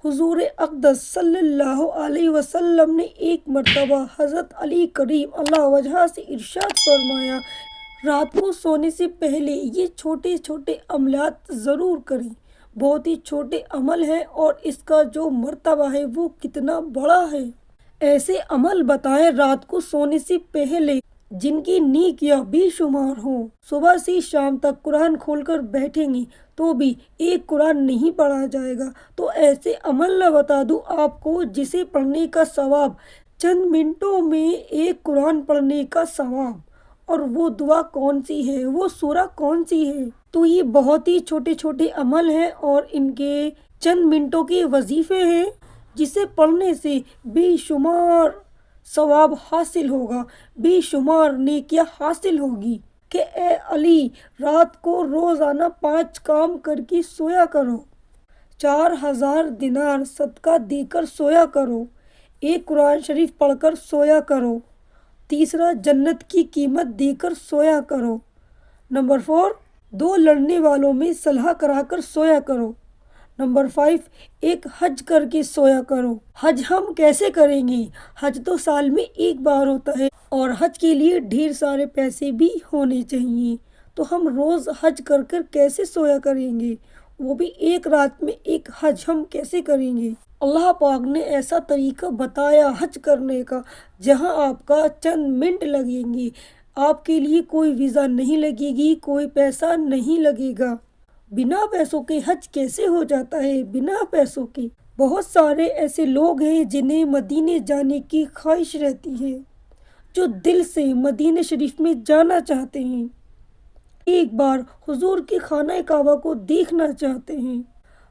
حضور اقدس صلی اللہ علیہ وسلم نے ایک مرتبہ حضرت علی کریم اللہ وجہ سے ارشاد فرمایا، رات کو سونے سے پہلے یہ چھوٹے چھوٹے عملات ضرور کریں، بہت ہی چھوٹے عمل ہیں اور اس کا جو مرتبہ ہے وہ کتنا بڑا ہے۔ ایسے عمل بتائیں رات کو سونے سے پہلے جن کی نیکیاں بے شمار ہوں۔ صبح سے شام تک قرآن کھول کر بیٹھیں گی تو بھی ایک قرآن نہیں پڑھا جائے گا۔ تو ایسے عمل نہ بتا دوں آپ کو جسے پڑھنے کا ثواب چند منٹوں میں ایک قرآن پڑھنے کا ثواب، اور وہ دعا کون سی ہے، وہ سورہ کون سی ہے؟ تو یہ بہت ہی چھوٹے چھوٹے عمل ہیں اور ان کے چند منٹوں کے وظیفے ہیں جسے پڑھنے سے بے شمار ثواب حاصل ہوگا، بے شمار نیکیاں حاصل ہوگی کہ اے علی رات کو روزانہ 5 کام کر کے سویا کرو، 4000 دینار صدقہ دے کر سویا کرو، ایک قرآن شریف پڑھ کر سویا کرو، تیسرا جنت کی قیمت دے کر سویا کرو، نمبر 4 2 لڑنے والوں میں صلح کرا کر سویا کرو، نمبر 5 ایک حج کر کے سویا کرو۔ حج ہم کیسے کریں گے؟ حج تو سال میں ایک بار ہوتا ہے اور حج کے لیے ڈھیر سارے پیسے بھی ہونے چاہیے، تو ہم روز حج کر کر کیسے سویا کریں گے؟ وہ بھی ایک رات میں ایک حج ہم کیسے کریں گے؟ اللہ پاک نے ایسا طریقہ بتایا حج کرنے کا جہاں آپ کا چند منٹ لگیں گے، آپ کے لیے کوئی ویزا نہیں لگے گی، کوئی پیسہ نہیں لگے گا۔ بنا پیسوں کے حج کیسے ہو جاتا ہے؟ بنا پیسوں کے بہت سارے ایسے لوگ ہیں جنہیں مدینے جانے کی خواہش رہتی ہے، جو دل سے مدینہ شریف میں جانا چاہتے ہیں، ایک بار حضور کے خانہ کعبہ کو دیکھنا چاہتے ہیں۔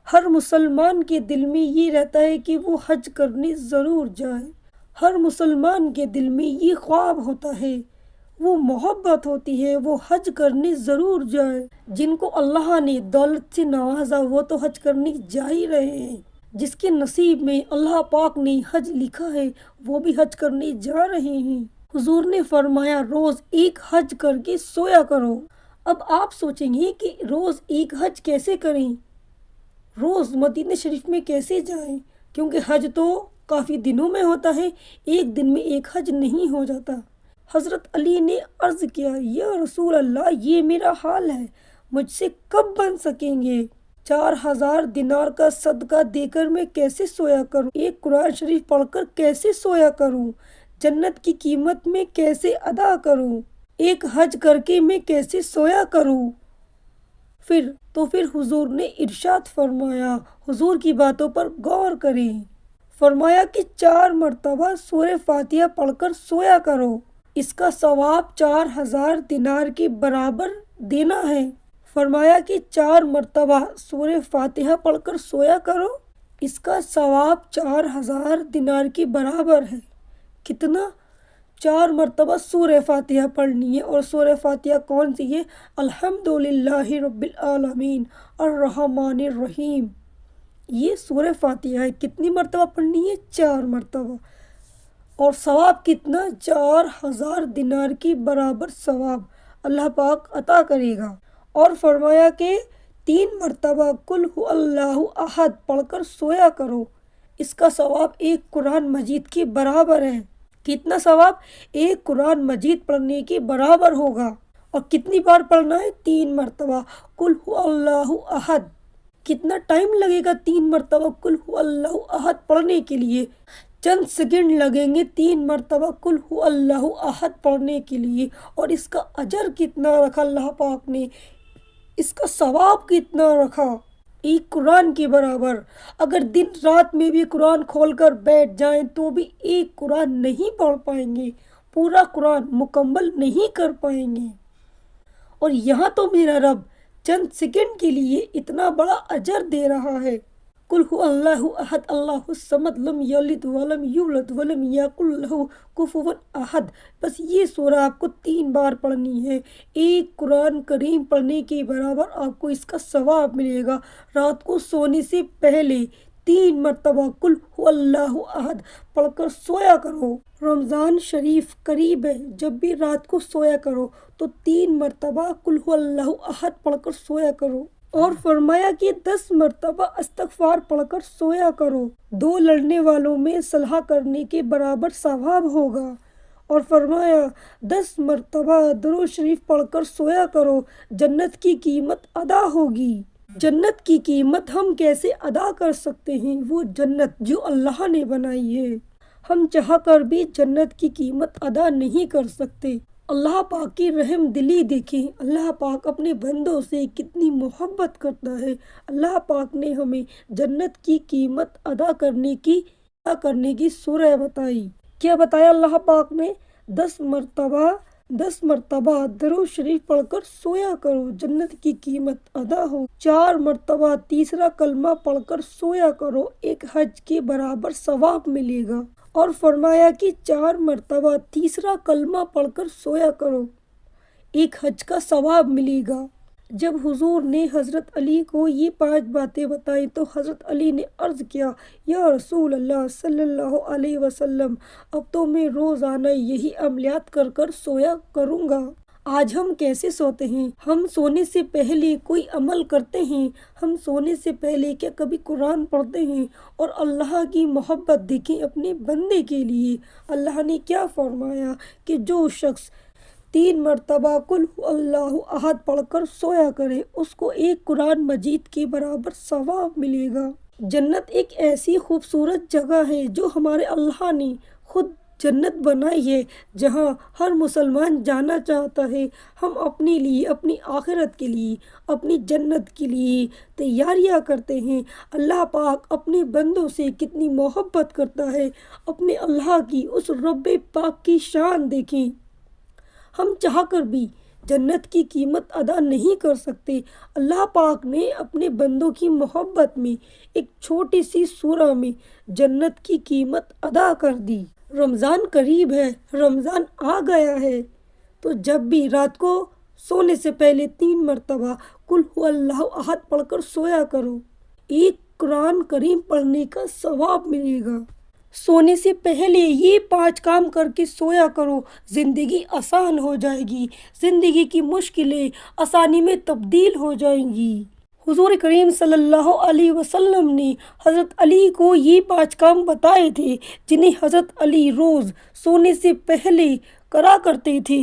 ہر مسلمان کے دل میں یہ رہتا ہے کہ وہ حج کرنے ضرور جائے، ہر مسلمان کے دل میں یہ خواب ہوتا ہے، وہ محبت ہوتی ہے، وہ حج کرنے ضرور جائے۔ جن کو اللہ نے دولت سے نوازا وہ تو حج کرنے جا ہی رہے ہیں، جس کے نصیب میں اللہ پاک نے حج لکھا ہے وہ بھی حج کرنے جا رہے ہیں۔ حضور نے فرمایا روز ایک حج کر کے سویا کرو۔ اب آپ سوچیں گے کہ روز ایک حج کیسے کریں، روز مدینہ شریف میں کیسے جائیں، کیونکہ حج تو کافی دنوں میں ہوتا ہے، ایک دن میں ایک حج نہیں ہو جاتا۔ حضرت علی نے عرض کیا، یا رسول اللہ یہ میرا حال ہے، مجھ سے کب بن سکیں گے؟ 4000 دینار کا صدقہ دے کر میں کیسے سویا کروں؟ ایک قرآن شریف پڑھ کر کیسے سویا کروں؟ جنت کی قیمت میں کیسے ادا کروں؟ ایک حج کر کے میں کیسے سویا کروں؟ پھر حضور نے ارشاد فرمایا، حضور کی باتوں پر غور کریں، فرمایا کہ 4 مرتبہ سورہ فاتحہ پڑھ کر سویا کرو، اس کا ثواب 4000 دینار کے برابر دینا ہے۔ فرمایا کہ 4 مرتبہ سورہ فاتحہ پڑھ کر سویا کرو، اس کا ثواب 4000 دینار کے برابر ہے۔ کتنا؟ 4 مرتبہ سورہ فاتحہ پڑھنی ہے، اور سورہ فاتحہ کون سی ہے؟ الحمدللہ رب العالمین الرحمن الرحیم، یہ سورہ فاتحہ ہے۔ کتنی مرتبہ پڑھنی ہے؟ 4 مرتبہ، اور ثواب کتنا؟ 4000 دینار کے برابر ثواب اللہ پاک عطا کرے گا۔ اور فرمایا کہ 3 مرتبہ قل هو اللہ احد پڑھ کر سویا کرو، اس کا ثواب ایک قرآن مجید کے برابر ہے۔ کتنا ثواب؟ ایک قرآن مجید پڑھنے کے برابر ہوگا۔ اور کتنی بار پڑھنا ہے؟ 3 مرتبہ قل هو اللہ احد۔ کتنا ٹائم لگے گا 3 مرتبہ قل هو اللہ احد پڑھنے کے لیے؟ چند سیکنڈ لگیں گے 3 مرتبہ قل هو اللہ احد پڑھنے کے لیے۔ اور اس کا اجر کتنا رکھا اللہ پاک نے، اس کا ثواب کتنا رکھا؟ ایک قرآن کے برابر۔ اگر دن رات میں بھی قرآن کھول کر بیٹھ جائیں تو بھی ایک قرآن نہیں پڑھ پائیں گے، پورا قرآن مکمل نہیں کر پائیں گے۔ اور یہاں تو میرا رب چند سیکنڈ کے لیے اتنا بڑا اجر دے رہا ہے۔ قل هو اللہ احد اللہ الصمد لم یلد ولم یولد ولم یکن لہ کفوا احد، بس یہ سورہ آپ کو 3 بار پڑھنی ہے، ایک قرآن کریم پڑھنے کے برابر آپ کو اس کا ثواب ملے گا۔ رات کو سونے سے پہلے 3 مرتبہ قل هو اللہ احد پڑھ کر سویا کرو۔ رمضان شریف قریب ہے، جب بھی رات کو سویا کرو تو 3 مرتبہ قل هو اللہ احد پڑھ کر سویا کرو۔ اور فرمایا کہ 10 مرتبہ استغفار پڑھ کر سویا کرو، 2 لڑنے والوں میں صلح کرنے کے برابر ثواب ہوگا۔ اور فرمایا 10 مرتبہ درود شریف پڑھ کر سویا کرو، جنت کی قیمت ادا ہوگی۔ جنت کی قیمت ہم کیسے ادا کر سکتے ہیں؟ وہ جنت جو اللہ نے بنائی ہے، ہم چاہ کر بھی جنت کی قیمت ادا نہیں کر سکتے۔ اللہ پاک کی رحم دلی دیکھیں، اللہ پاک اپنے بندوں سے کتنی محبت کرتا ہے۔ اللہ پاک نے ہمیں جنت کی قیمت ادا کرنے کی سورہ بتائی۔ کیا بتایا اللہ پاک نے؟ 10 مرتبہ درود شریف پڑھ کر سویا کرو، جنت کی قیمت ادا ہو۔ 4 مرتبہ تیسرا کلمہ پڑھ کر سویا کرو، ایک حج کے برابر ثواب ملے گا۔ اور فرمایا کہ 4 مرتبہ تیسرا کلمہ پڑھ کر سویا کرو، ایک حج کا ثواب ملے گا۔ جب حضور نے حضرت علی کو یہ 5 باتیں بتائیں تو حضرت علی نے عرض کیا، یا رسول اللہ صلی اللہ علیہ وسلم، اب تو میں روزانہ یہی عملیات کر کر سویا کروں گا۔ آج ہم کیسے سوتے ہیں؟ ہم سونے سے پہلے کوئی عمل کرتے ہیں؟ ہم سونے سے پہلے کیا کبھی قرآن پڑھتے ہیں؟ اور اللہ کی محبت دیکھیں اپنے بندے کے لیے، اللہ نے کیا فرمایا کہ جو شخص 3 مرتبہ قل هو اللہ احد پڑھ کر سویا کرے، اس کو ایک قرآن مجید کے برابر ثواب ملے گا۔ جنت ایک ایسی خوبصورت جگہ ہے جو ہمارے اللہ نے خود جنت بنائی ہے، جہاں ہر مسلمان جانا چاہتا ہے۔ ہم اپنے لیے، اپنی آخرت کے لیے، اپنی جنت کے لیے تیاریاں کرتے ہیں۔ اللہ پاک اپنے بندوں سے کتنی محبت کرتا ہے۔ اپنے اللہ کی اس رب پاک کی شان دیکھیں، ہم چاہ کر بھی جنت کی قیمت ادا نہیں کر سکتے۔ اللہ پاک نے اپنے بندوں کی محبت میں ایک چھوٹی سی سورہ میں جنت کی قیمت ادا کر دی۔ رمضان قریب ہے، رمضان آ گیا ہے، تو جب بھی رات کو سونے سے پہلے 3 مرتبہ قل هو اللہ احد پڑھ کر سویا کرو، ایک قرآن کریم پڑھنے کا ثواب ملے گا۔ سونے سے پہلے یہ 5 کام کر کے سویا کرو، زندگی آسان ہو جائے گی، زندگی کی مشکلیں آسانی میں تبدیل ہو جائیں گی۔ حضور کریم صلی اللہ علیہ وسلم نے حضرت علی کو یہ 5 کام بتائے تھے، جنہیں حضرت علی روز سونے سے پہلے کرا کرتے تھے۔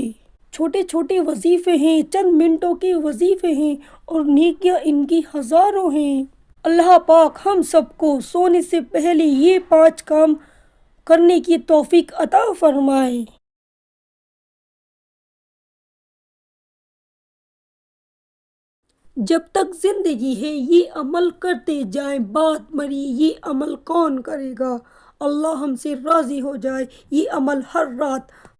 چھوٹے چھوٹے وظیفے ہیں، چند منٹوں کے وظیفے ہیں، اور نیکیاں ان کی ہزاروں ہیں۔ اللہ پاک ہم سب کو سونے سے پہلے یہ 5 کام کرنے کی توفیق عطا فرمائے۔ جب تک زندگی ہے یہ عمل کرتے جائیں، بات مری یہ عمل کون کرے گا؟ اللہ ہم سے راضی ہو جائے، یہ عمل ہر رات